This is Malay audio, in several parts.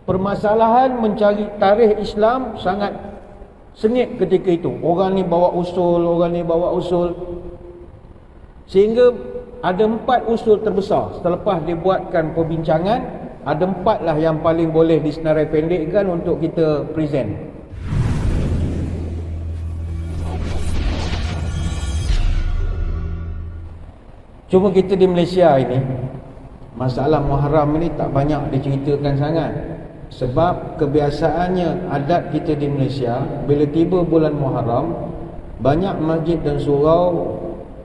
permasalahan mencari tarikh Islam sangat sengit ketika itu. Orang ni bawa usul, orang ni bawa usul, sehingga ada 4 usul terbesar. Selepas dibuatkan perbincangan, ada 4 lah yang paling boleh disenarai pendekkan untuk kita present. Cuma kita di Malaysia ini, masalah Muharram ini tak banyak diceritakan sangat. Sebab kebiasaannya adat kita di Malaysia, bila tiba bulan Muharram, banyak masjid dan surau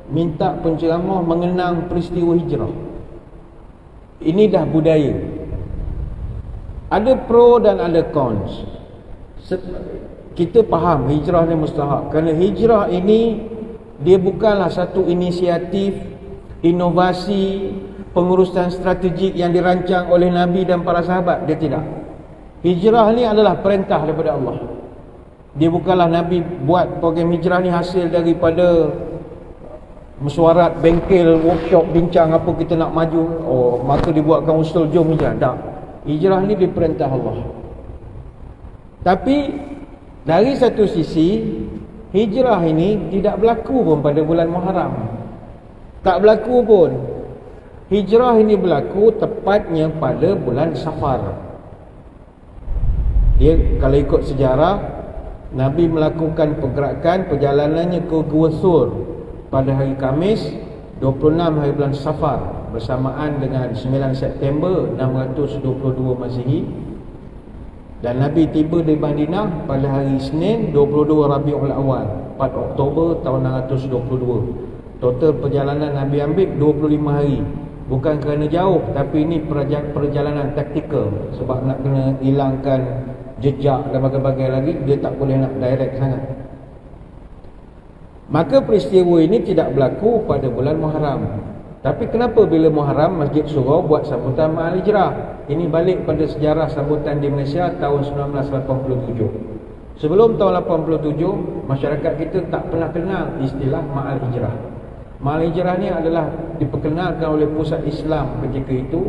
minta penceramah mengenang peristiwa hijrah. Ini dah budaya. Ada pro dan ada cons. Kita faham hijrah ni mustahak, kerana hijrah ini dia bukanlah satu inisiatif, inovasi, pengurusan strategik yang dirancang oleh Nabi dan para sahabat. Dia tidak. Hijrah ni adalah perintah daripada Allah. Dia bukanlah Nabi buat program hijrah ni hasil daripada mesyuarat, bengkel, workshop, bincang apa kita nak maju, maka dibuatkan usul jom hijrah. Tak. Hijrah ni diperintah Allah. Tapi dari satu sisi, hijrah ini tidak berlaku pun pada bulan Muharram. Tak berlaku pun. Hijrah ini berlaku tepatnya pada bulan Safar. Dia kalau ikut sejarah, Nabi melakukan pergerakan perjalanannya ke Gua Sur pada hari Khamis 26 hari bulan Safar, bersamaan dengan 9 September 622 Masihi. Dan Nabi tiba di Madinah pada hari Isnin 22 Rabiul Awal 4 Oktober tahun 622. Total perjalanan Nabi ambil 25 hari. Bukan kerana jauh, tapi ini perjalanan taktikal. Sebab nak kena hilangkan jejak dan bagai-bagai lagi, dia tak boleh nak direct sangat. Maka peristiwa ini tidak berlaku pada bulan Muharram. Tapi kenapa bila Muharram Masjid Surau buat sambutan Ma'al Hijrah? Ini balik pada sejarah sambutan di Malaysia tahun 1987. Sebelum tahun 87, masyarakat kita tak pernah kenal istilah Ma'al Hijrah. Ma'al Hijrah ni adalah diperkenalkan oleh Pusat Islam ketika itu.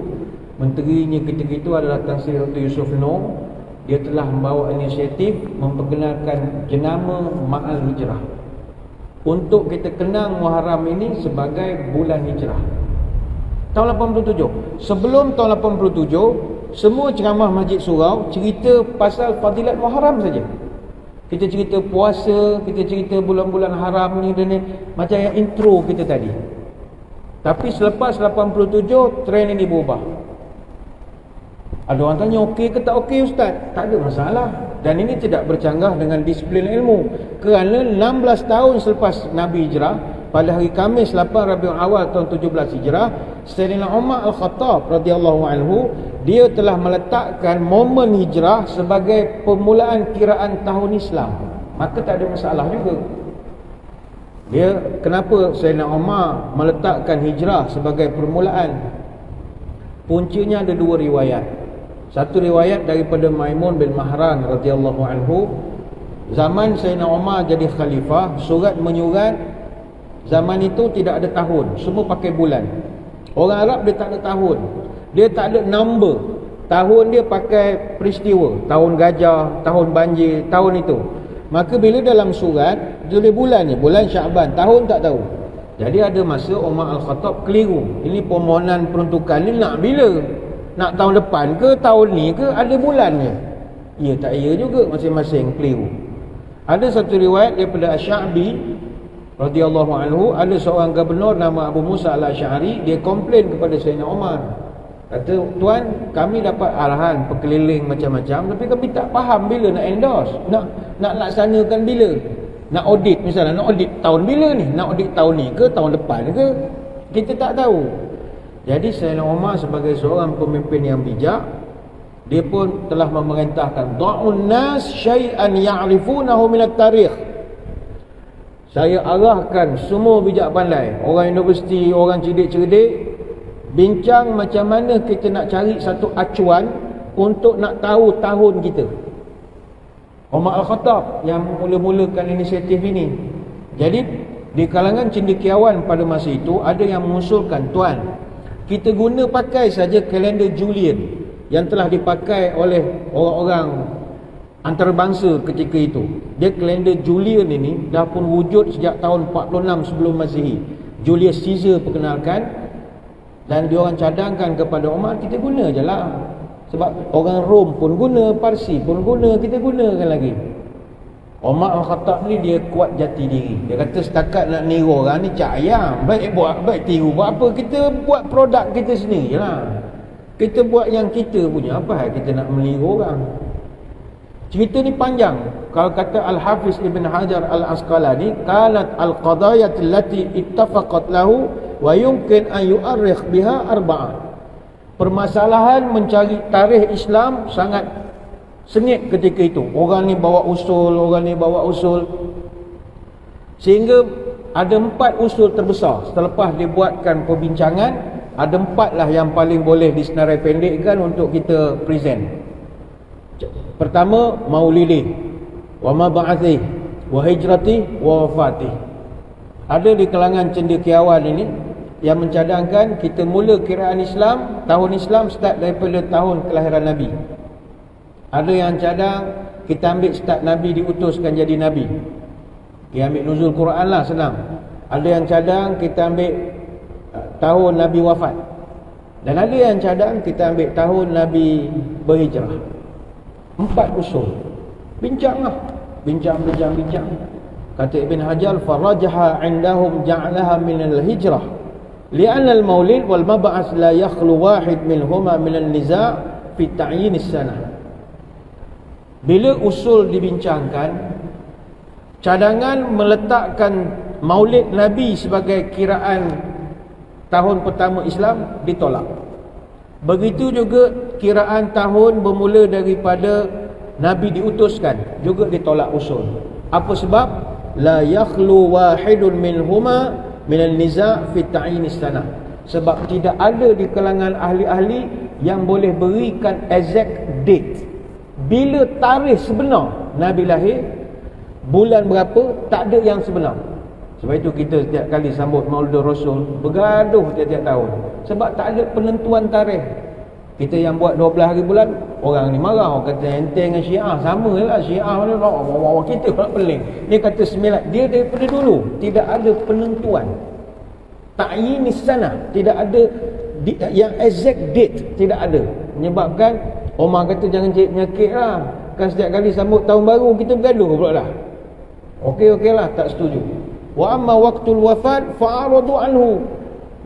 Menterinya ketika itu adalah Tan Sri Dr. Yusof Noh. Dia telah membawa inisiatif memperkenalkan jenama Ma'al Hijrah, untuk kita kenang Muharram ini sebagai bulan hijrah. Tahun 87. Sebelum tahun 87, semua ceramah Masjid Surau cerita pasal fadilat Muharram saja. Kita cerita puasa, kita cerita bulan-bulan haram ni dan ni, macam yang intro kita tadi. Tapi selepas 87, trend ini berubah. Ada orang tanya, okey ke tak okey Ustaz? Tak ada masalah. Dan ini tidak bercanggah dengan disiplin ilmu. Kerana 16 tahun selepas Nabi hijrah, pada hari Khamis 8 Rabiul Awal tahun 17 Hijrah, Sayyidina Umar Al-Khattab radhiyallahu anhu, dia telah meletakkan momen hijrah sebagai permulaan kiraan tahun Islam. Maka tak ada masalah juga. Dia, kenapa Sayyidina Umar meletakkan hijrah sebagai permulaan? Puncanya ada 2 riwayat. Satu riwayat daripada Maimun bin Mahran radhiyallahu anhu, zaman Sayyidina Umar jadi khalifah, surat menyurat zaman itu tidak ada tahun, semua pakai bulan. Orang Arab dia tak ada tahun, dia tak ada number. Tahun dia pakai peristiwa, tahun gajah, tahun banjir, tahun itu. Maka bila dalam surat tulis bulan je, bulan Syaban, tahun tak tahu. Jadi ada masa Umar Al-Khattab keliru. Ini permohonan peruntukan ni nak bila? Nak tahun depan ke, tahun ni ke, ada bulannya? Ya tak ya juga, masing-masing keliru. Ada satu riwayat daripada Asy-Sya'bi radhiyallahu anhu, ada seorang gubernur nama Abu Musa Al-Asy'ari, dia komplain kepada Sayyidina Umar. Kata, tuan, kami dapat arahan perkeliling macam-macam, tapi kami tak faham bila nak endorse, nak laksanakan bila. Nak audit misalnya, nak audit tahun bila ni? Nak audit tahun ni ke, tahun depan ke? Kita tak tahu. Jadi Sayyidina Umar sebagai seorang pemimpin yang bijak, dia pun telah memerintahkan da'un nas syai'an ya'rifunahu minat tarikh. Saya arahkan semua bijak pandai, orang universiti, orang cerdik-cerdik, bincang macam mana kita nak cari satu acuan untuk nak tahu tahun kita. Umar Al-Khattab yang mula-mulakan inisiatif ini. Jadi di kalangan cendekiawan pada masa itu ada yang mengusulkan, tuan, kita guna pakai saja kalender Julian yang telah dipakai oleh orang-orang antarabangsa ketika itu. Dia kalender Julian ini dah pun wujud sejak tahun 46 sebelum Masihi. Julius Caesar perkenalkan, dan dia orang cadangkan kepada Umar, kita guna je lah. Sebab orang Rom pun guna, Parsi pun guna, kita gunakan lagi. Umar Al-Khattab ni dia kuat jati diri. Dia kata setakat nak niru orang ni cak ayam, baik tiru buat apa, kita buat produk kita sendiri je lah. Kita buat yang kita punya, apa hal kita nak meniru orang. Cerita ni panjang. Kalau kata Al-Hafiz Ibn Hajar Al-Asqalani, kanat al-qadayat allati ittafaqat lahu wa yumkin an yu'arrikh biha arba'ah. Permasalahan mencari tarikh Islam sangat sengit ketika itu. Orang ni bawa usul, orang ni bawa usul, sehingga ada 4 usul terbesar. Selepas dibuatkan perbincangan, ada 4 lah yang paling boleh disenarai pendekkan untuk kita present. Pertama, maulidi, wa ma ba'athih, wa hijrati, wa wafatih. Ada di kalangan cendekiawan ini yang mencadangkan kita mula kiraan Islam, tahun Islam start daripada tahun kelahiran Nabi. Ada yang cadang kita ambil start Nabi diutuskan jadi Nabi, dia ambil nuzul Quran lah, senang. Ada yang cadang kita ambil tahun Nabi wafat, dan ada yang cadang kita ambil tahun Nabi berhijrah. 4 usul. Bincang. Kata Ibn Hajar, farajaha indahum ja'alaha min al-hijrah li'anna al-maulid wal mab'as la yakhlu wahid minhuma min al-niza' fi ta'yin as-sanah. Bila usul dibincangkan, cadangan meletakkan maulid Nabi sebagai kiraan tahun pertama Islam ditolak. Begitu juga kiraan tahun bermula daripada Nabi diutuskan juga ditolak usul. Apa sebab? La yakhlu wahidun minhuma minal niza' fi ta'yin as-sanah. Sebab tidak ada di kalangan ahli-ahli yang boleh berikan exact date, bila tarikh sebenar Nabi lahir, bulan berapa, tak ada yang sebenar. Sebab itu kita setiap kali sambut Maulid Rasul bergaduh tiap-tiap tahun, sebab tak ada penentuan tarikh. Kita yang buat 12 hari bulan, orang ni marah, orang kata enteng dengan Syiah, sama lah Syiah ni, kita pula pelik. Dia kata 9, dia daripada dulu tidak ada penentuan ta'yin sana, tidak ada yang exact date, tidak ada. Menyebabkan Omar kata jangan cari penyakit lah, kan setiap kali sambut tahun baru kita bergaduh pula lah. Okey lah, tak setuju. Wa amma waqtul wafat fa'aradu anhu,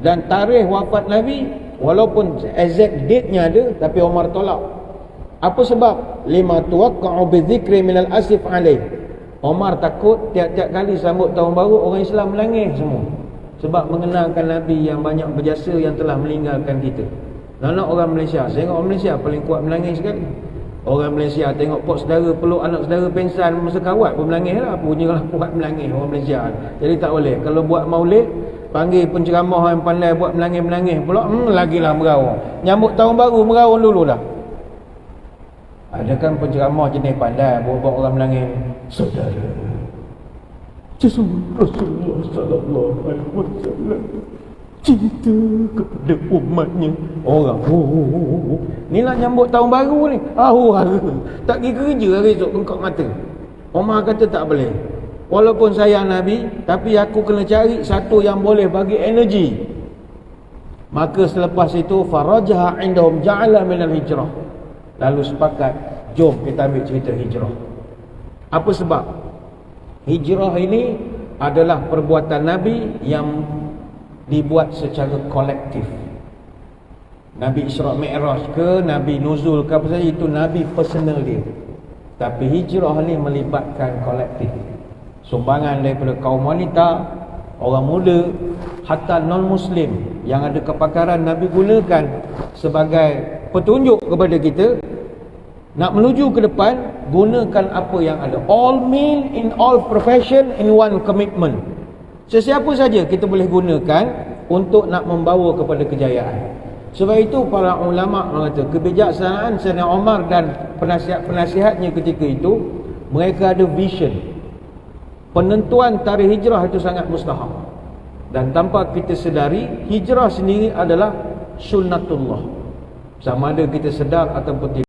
dan tarikh wafat Nabi walaupun exact date-nya ada, tapi Omar tolak. Apa sebab? Lima tuwaqqa'u bidzikri minal asif alaih. Omar takut tiap-tiap kali sambut tahun baru orang Islam menangis semua, sebab mengenalkan Nabi yang banyak berjasa yang telah meninggalkan kita. Nak orang Malaysia, saya tengok orang Malaysia paling kuat menangis sekali. Orang Malaysia tengok pok saudara peluk anak saudara pengsan masa kawat pun menangis lah, punyalah kuat menangis orang Malaysia. Jadi tak boleh. Kalau buat maulid, panggil penceramah yang pandai buat menangis-menangis pula, lagilah merawang. Nyambut tahun baru merawang dulu dah. Ada kan penceramah jenis pandai buat orang menangis. Saudara, Rasulullah sallallahu alaihi wasallam cinta kepada umatnya. Orang ni lah nyambut tahun baru ni. Tak pergi kerja hari esok bengkak mata. Omar kata tak boleh. Walaupun sayang Nabi, tapi aku kena cari satu yang boleh bagi energi. Maka selepas itu farajah indahum ja'ala minal hijrah. Lalu sepakat, jom kita ambil cerita hijrah. Apa sebab? Hijrah ini adalah perbuatan Nabi yang dibuat secara kolektif. Nabi Isra' Mi'raj ke, Nabi Nuzul ke, apa saja, itu Nabi personal dia. Tapi hijrah ni melibatkan kolektif. Sumbangan daripada kaum wanita, orang muda, hatta non-Muslim yang ada kepakaran Nabi gunakan sebagai petunjuk kepada kita. Nak menuju ke depan, gunakan apa yang ada. All men in all profession in one commitment. Sesiapa saja kita boleh gunakan untuk nak membawa kepada kejayaan. Sebab itu para ulama mengatakan kebijaksanaan Sayyidina Umar dan penasihat-penasihatnya ketika itu, mereka ada vision. Penentuan tarikh hijrah itu sangat mustahab. Dan tanpa kita sedari, hijrah sendiri adalah sunnatullah. Sama ada kita sedar ataupun tidak.